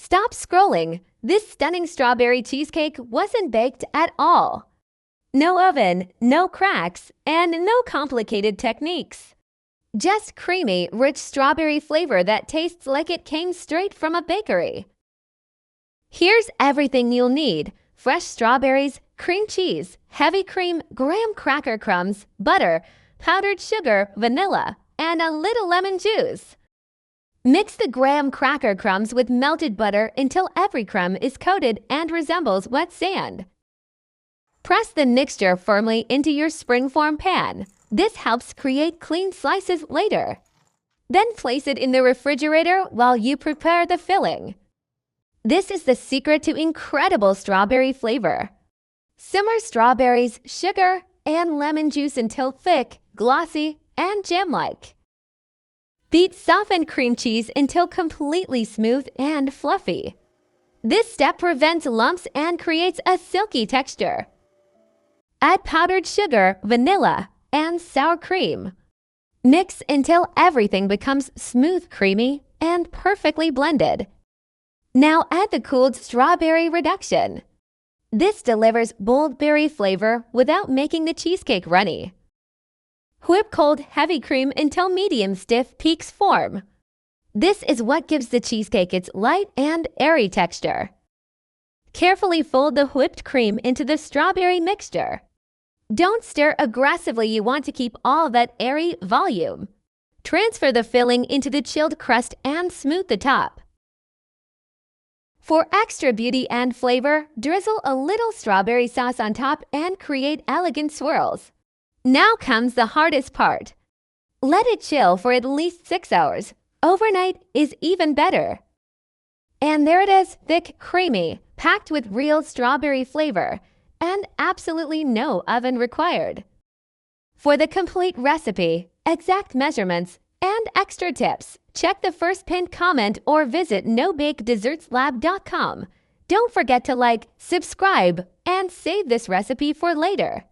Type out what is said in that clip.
Stop scrolling. This stunning strawberry cheesecake wasn't baked at all. No oven, no cracks, and no complicated techniques. Just creamy, rich strawberry flavor that tastes like it came straight from a bakery. Here's everything you'll need: fresh strawberries, cream cheese, heavy cream, graham cracker crumbs, butter, powdered sugar, vanilla, and a little lemon juice. Mix the graham cracker crumbs with melted butter until every crumb is coated and resembles wet sand. Press the mixture firmly into your springform pan. This helps create clean slices later. Then place it in the refrigerator while you prepare the filling. This is the secret to incredible strawberry flavor. Simmer strawberries, sugar, and lemon juice until thick, glossy, and jam-like. Beat softened cream cheese until completely smooth and fluffy. This step prevents lumps and creates a silky texture. Add powdered sugar, vanilla, and sour cream. Mix until everything becomes smooth, creamy, and perfectly blended. Now add the cooled strawberry reduction. This delivers bold berry flavor without making the cheesecake runny. Whip cold heavy cream until medium stiff peaks form. This is what gives the cheesecake its light and airy texture. Carefully fold the whipped cream into the strawberry mixture. Don't stir aggressively, you want to keep all that airy volume. Transfer the filling into the chilled crust and smooth the top. For extra beauty and flavor, drizzle a little strawberry sauce on top and create elegant swirls. Now comes the hardest part. Let it chill for at least 6 hours. Overnight is even better. And there it is, thick, creamy, packed with real strawberry flavor, and absolutely no oven required. For the complete recipe, exact measurements, and extra tips, check the first pinned comment or visit nobakedessertslab.com. Don't forget to like, subscribe, and save this recipe for later.